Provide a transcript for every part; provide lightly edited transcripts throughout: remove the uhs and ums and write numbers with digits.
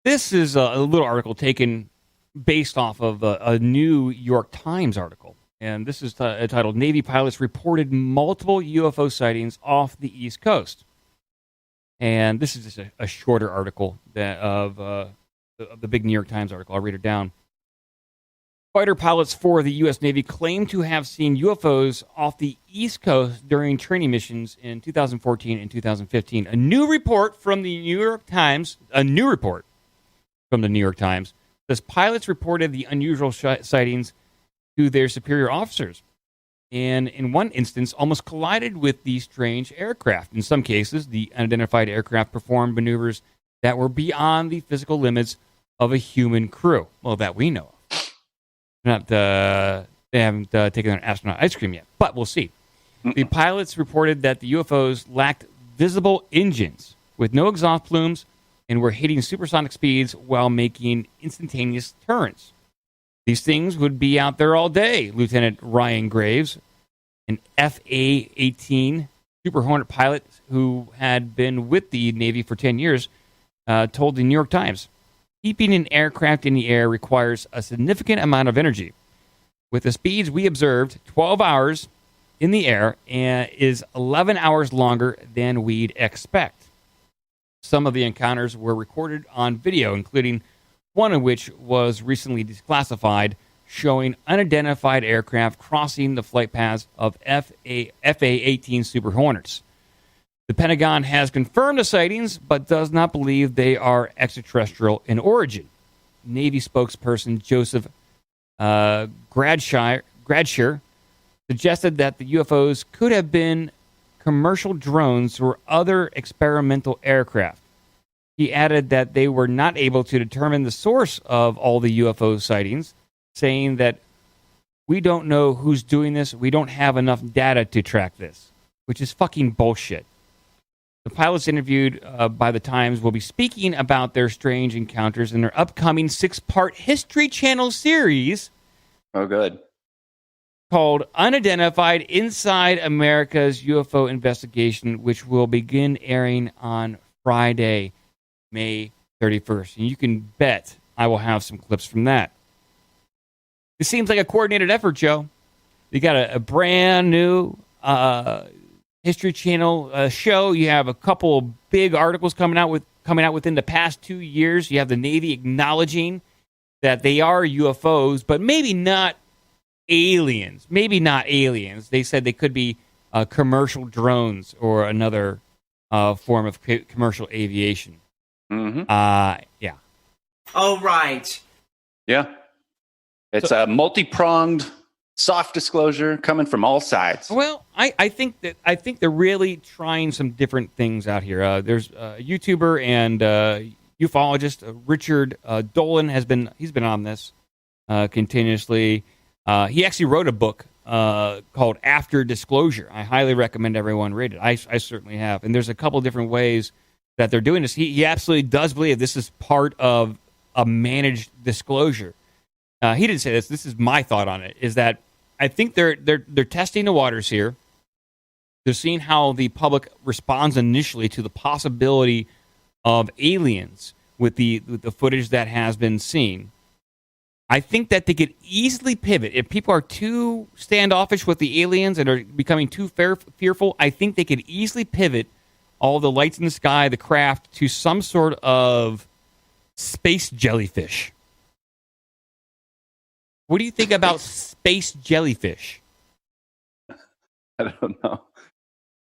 This is a little article taken based off of a new York Times article. And this is titled, Navy Pilots Reported Multiple UFO Sightings Off the East Coast. And this is just a shorter article of the big New York Times article. I'll read it down. Fighter pilots for the U.S. Navy claim to have seen UFOs off the East Coast during training missions in 2014 and 2015. A new report from the New York Times says pilots reported the unusual sightings to their superior officers, and in one instance almost collided with the strange aircraft. In some cases, the unidentified aircraft performed maneuvers that were beyond the physical limits of a human crew. Well, that we know of. They haven't taken an astronaut ice cream yet, but we'll see. The pilots reported that the UFOs lacked visible engines with no exhaust plumes and were hitting supersonic speeds while making instantaneous turns. These things would be out there all day, Lieutenant Ryan Graves, an FA-18 Super Hornet pilot who had been with the Navy for 10 years, told the New York Times. Keeping an aircraft in the air requires a significant amount of energy. With the speeds we observed, 12 hours in the air is 11 hours longer than we'd expect. Some of the encounters were recorded on video, including one of which was recently declassified, showing unidentified aircraft crossing the flight paths of FA-18 Super Hornets. The Pentagon has confirmed the sightings, but does not believe they are extraterrestrial in origin. Navy spokesperson Joseph Gradshire suggested that the UFOs could have been commercial drones or other experimental aircraft. He added that they were not able to determine the source of all the UFO sightings, saying that we don't know who's doing this. We don't have enough data to track this, which is fucking bullshit. The pilots interviewed by the Times will be speaking about their strange encounters in their upcoming 6-part History Channel series. Oh, good. Called Unidentified Inside America's UFO Investigation, which will begin airing on Friday, May 31st. And you can bet I will have some clips from that. It seems like a coordinated effort, Joe. You got a brand new History Channel show. You have a couple of big articles coming out within the past 2 years. You have the Navy acknowledging that they are UFOs, but maybe not aliens. They said they could be commercial drones or another form of commercial aviation. Mm-hmm. Yeah. Oh, right. Yeah. It's a multi-pronged soft disclosure coming from all sides. Well, I think they're really trying some different things out here. There's a YouTuber and ufologist Richard Dolan he's been on this continuously. He actually wrote a book called After Disclosure. I highly recommend everyone read it. I certainly have. And there's a couple different ways that they're doing this. He absolutely does believe this is part of a managed disclosure. He didn't say this. This is my thought on it. Is that I think they're testing the waters here. They're seeing how the public responds initially to the possibility of aliens with the footage that has been seen. I think that they could easily pivot. If people are too standoffish with the aliens and are becoming too fearful, I think they could easily pivot all the lights in the sky, the craft, to some sort of space jellyfish. What do you think about space jellyfish? I don't know.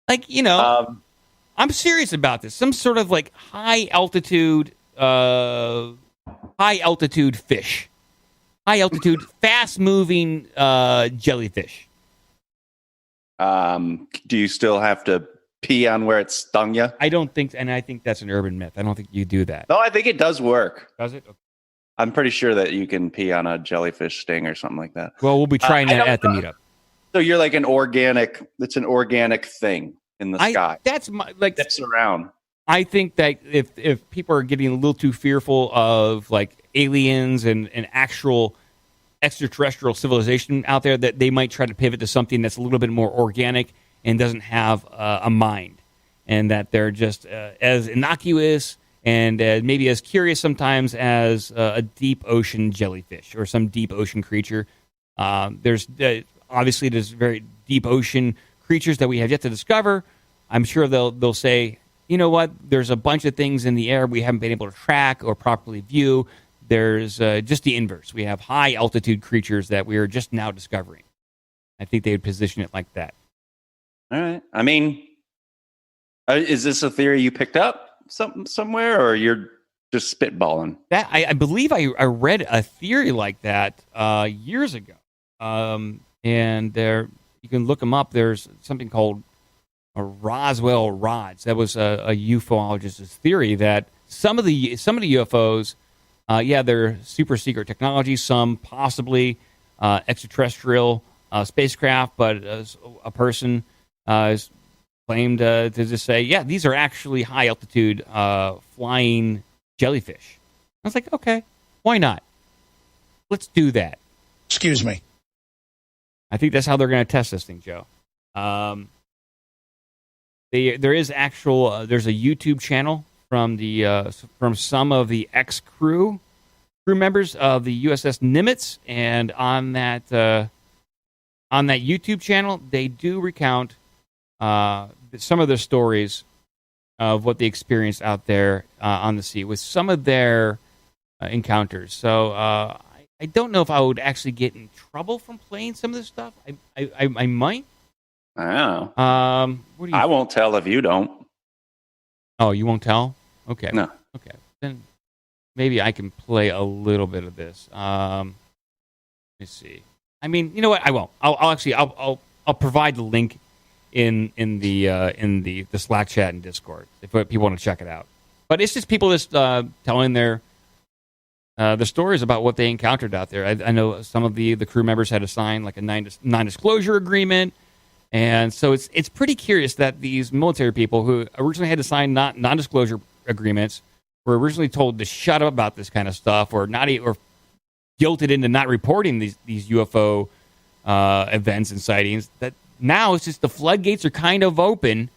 Like, I'm serious about this. Some sort of like high altitude fish. High altitude, fast moving jellyfish. Do you still have to pee on where it stung you? I don't think, and I think that's an urban myth. I don't think you do that. No, I think it does work. Does it? Okay. I'm pretty sure that you can pee on a jellyfish sting or something like that. Well, we'll be trying that at the meetup. So you're like it's an organic thing in the sky. That's around. I think that if people are getting a little too fearful of like aliens and actual extraterrestrial civilization out there, that they might try to pivot to something that's a little bit more organic and doesn't have a mind. and that they're just as innocuous and maybe as curious sometimes as a deep ocean jellyfish or some deep ocean creature. There's very deep ocean creatures that we have yet to discover. I'm sure they'll say, you know what, there's a bunch of things in the air we haven't been able to track or properly view. There's just the inverse. We have high altitude creatures that we are just now discovering. I think they would position it like that. All right. I mean, is this a theory you picked up somewhere, or you're just spitballing? That I believe I read a theory like that years ago, and there you can look them up. There's something called a Roswell rods. That was a ufologist's theory that some of the UFOs, they're super secret technology. Some possibly extraterrestrial spacecraft, but a person is claimed to just say, yeah, these are actually high altitude flying jellyfish. I was like, okay, why not? Let's do that. Excuse me. I think that's how they're going to test this thing, Joe. There is there's a YouTube channel from some of the crew members of the USS Nimitz, and on that YouTube channel, they do recount some of their stories of what they experienced out there on the sea with some of their encounters. So I don't know if I would actually get in trouble from playing some of this stuff. I might. Oh. What do you I won't tell if you don't. Oh, you won't tell? Okay. No. Okay. Then maybe I can play a little bit of this. Let me see. I mean, you know what? I won't. I'll provide the link in the Slack chat and Discord if people want to check it out. But it's just people just telling their stories about what they encountered out there. I know some of the crew members had to sign like a non-disclosure agreement, and so it's pretty curious that these military people who originally had to sign non-disclosure agreements were originally told to shut up about this kind of stuff, or guilted into not reporting these UFO events and sightings. That now it's just the floodgates are kind of open,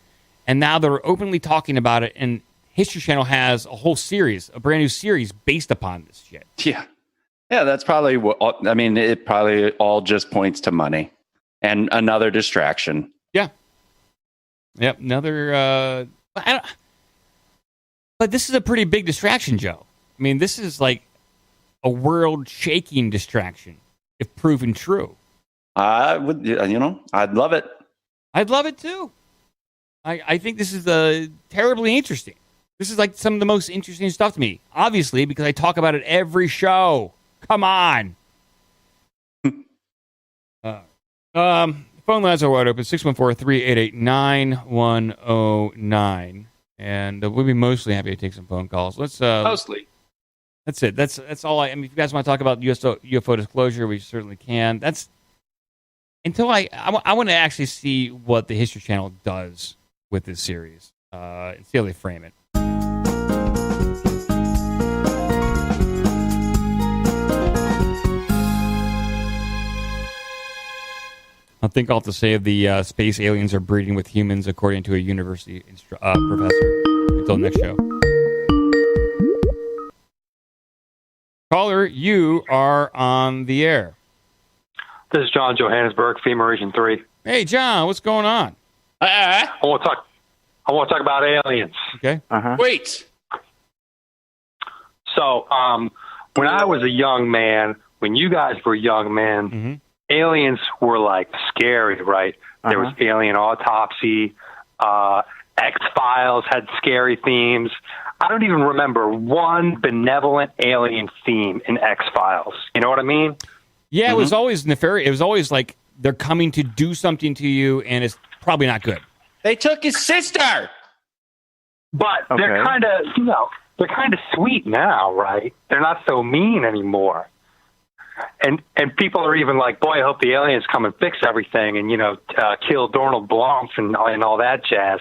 and now they're openly talking about it. And History Channel has a whole series, a brand new series based upon this shit. Yeah, that's probably what. I mean, it probably all just points to money and another distraction. Yeah. Yep. Another. But this is a pretty big distraction, Joe. I mean, this is like a world-shaking distraction, if proven true. I would, I'd love it. I'd love it too. I think this is terribly interesting. This is like some of the most interesting stuff to me, obviously, because I talk about it every show. Come on. Phone lines are wide open, 614-388-9109. And we'll be mostly happy to take some phone calls. Mostly. That's it. That's all. I mean, if you guys want to talk about UFO disclosure, we certainly can. That's until I want to actually see what the History Channel does with this series and see how they frame it. I think I'll have to say the space aliens are breeding with humans, according to a university professor. Until next show. Caller, you are on the air. This is John, Johannesburg, FEMA Region 3. Hey, John, what's going on? I want to talk about aliens. Okay. Uh-huh. Wait. So, when I was a young man, when you guys were young men, aliens were like scary, right? There was Alien Autopsy. X-Files had scary themes. I don't even remember one benevolent alien theme in X-Files. You know what I mean? Yeah, it was always nefarious. It was always like they're coming to do something to you, and it's probably not good. They took his sister. But they're kind of, they're kind of sweet now, right? They're not so mean anymore. And people are even like, boy, I hope the aliens come and fix everything and, kill Donald Blanc and all that jazz.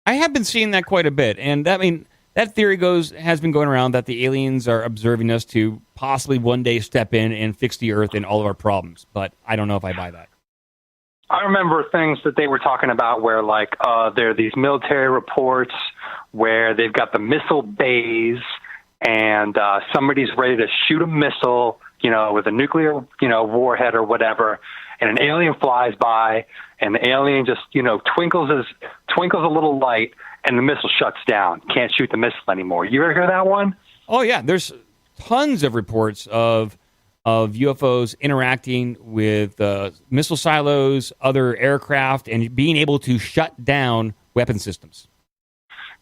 I have been seeing that quite a bit. And that theory has been going around that the aliens are observing us to possibly one day step in and fix the Earth and all of our problems. But I don't know if I buy that. I remember things that they were talking about where, like, there are these military reports where they've got the missile bays and somebody's ready to shoot a missile, with a nuclear, warhead or whatever, and an alien flies by, and the alien just, twinkles a little light, and the missile shuts down. Can't shoot the missile anymore. You ever hear that one? Oh, yeah. There's tons of reports of UFOs interacting with missile silos, other aircraft, and being able to shut down weapon systems.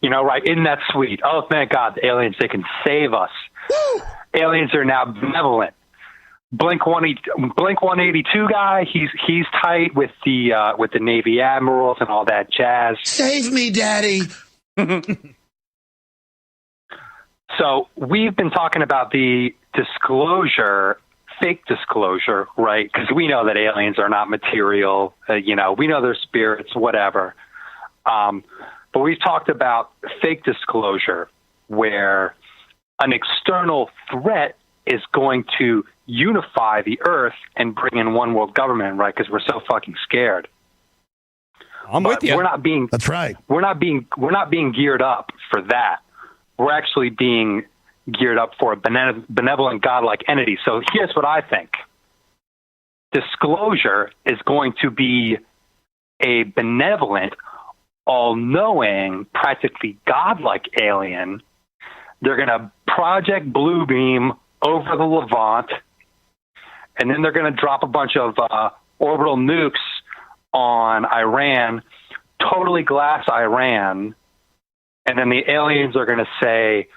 Right? Isn't that sweet? Oh, thank God, the aliens, they can save us. Woo! Aliens are now benevolent. Blink 182 guy, he's tight with the Navy admirals and all that jazz. Save me, Daddy. So we've been talking about the fake disclosure, right? Because we know that aliens are not material. We know they're spirits, whatever. But we've talked about fake disclosure, where an external threat is going to unify the Earth and bring in one world government, right? Because we're so fucking scared. I'm with you. We're not being. That's right. We're not being geared up for that. We're actually being geared up for a benevolent godlike entity. So here's what I think. Disclosure is going to be a benevolent, all-knowing, practically godlike alien. They're going to Project Bluebeam over the Levant, and then they're going to drop a bunch of orbital nukes on Iran, totally glass Iran, and then the aliens are going to say,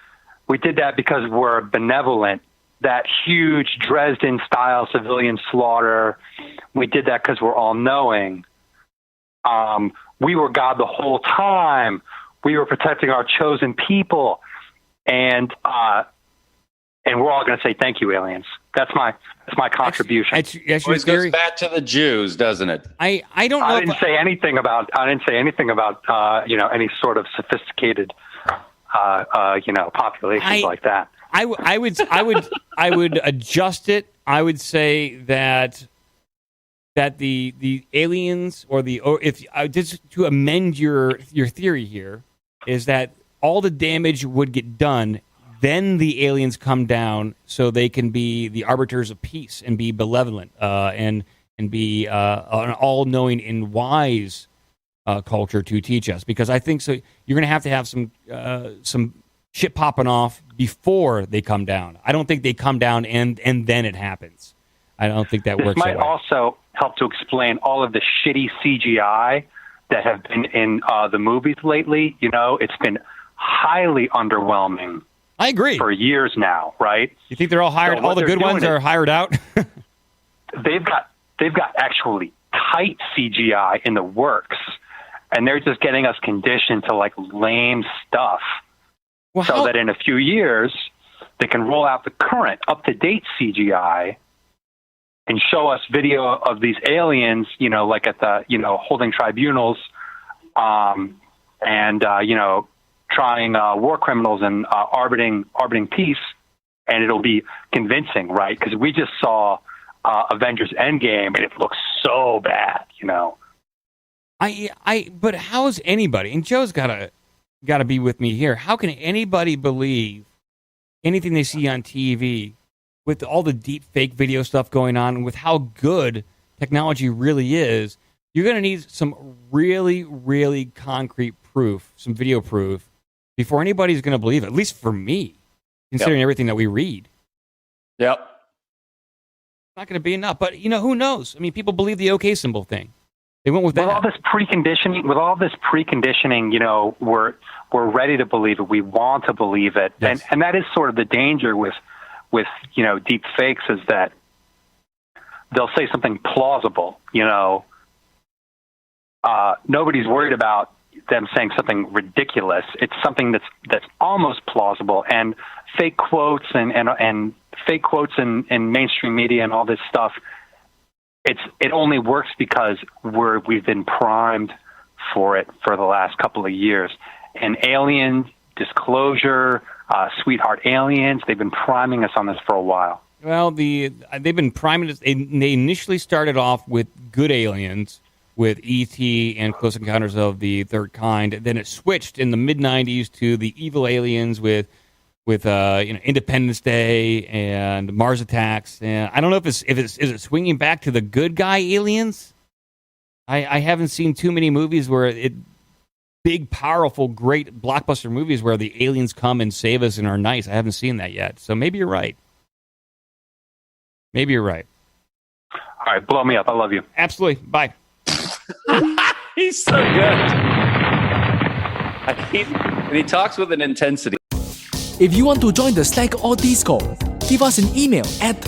we did that because we're benevolent. That huge Dresden-style civilian slaughter, we did that because we're all-knowing. We were God the whole time. We were protecting our chosen people. And we're all going to say, thank you, aliens. That's my contribution. It always goes back to the Jews, doesn't it? I don't know. I didn't say anything about any sort of sophisticated populations like that. I would adjust it. I would say that the aliens just to amend your theory here is that all the damage would get done, then the aliens come down so they can be the arbiters of peace and be benevolent and be an all-knowing and wise culture to teach us. Because I think so. You're going to have some shit popping off before they come down. I don't think they come down and then it happens. I don't think that works. This might also help to explain all of the shitty CGI that have been in the movies lately. It's been highly underwhelming. I agree. For years now, right? You think they're all hired? So all the good ones are hired out. They've got actually tight CGI in the works, and they're just getting us conditioned to like lame stuff, so that in a few years they can roll out the current up-to-date CGI and show us video of these aliens, like at the holding tribunals, trying war criminals and orbiting peace, and it'll be convincing, right? Because we just saw Avengers Endgame, and it looks so bad, But how is anybody? And Joe's gotta be with me here. How can anybody believe anything they see on TV with all the deep fake video stuff going on, and with how good technology really is? You're gonna need some really, really concrete proof, some video proof, before anybody's going to believe it, at least for me, considering everything that we read. Yep. It's not going to be enough. But, who knows? I mean, people believe the OK symbol thing. They went with that. With all this preconditioning, we're ready to believe it. We want to believe it. Yes. And that is sort of the danger with deep fakes, is that they'll say something plausible, nobody's worried about them saying something ridiculous. It's something that's almost plausible, and fake quotes and fake quotes in mainstream media and all this stuff. It only works because we've been primed for it for the last couple of years. And alien disclosure, sweetheart aliens, they've been priming us on this for a while. Well, they've been priming us. They initially started off with good aliens, with E.T. and Close Encounters of the Third Kind. Then it switched in the mid-'90s to the evil aliens with Independence Day and Mars Attacks. And I don't know if is it swinging back to the good guy aliens. I haven't seen too many movies where big, powerful, great blockbuster movies where the aliens come and save us and are nice. I haven't seen that yet. So maybe you're right. Maybe you're right. All right, blow me up. I love you. Absolutely. Bye. He's so good. And he talks with an intensity. If you want to join the Slack or Discord, give us an email at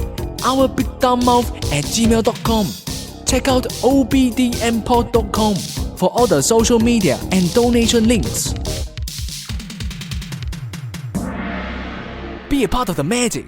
ourbigdumbmouth@gmail.com. Check out obdmpod.com for all the social media and donation links. Be a part of the magic.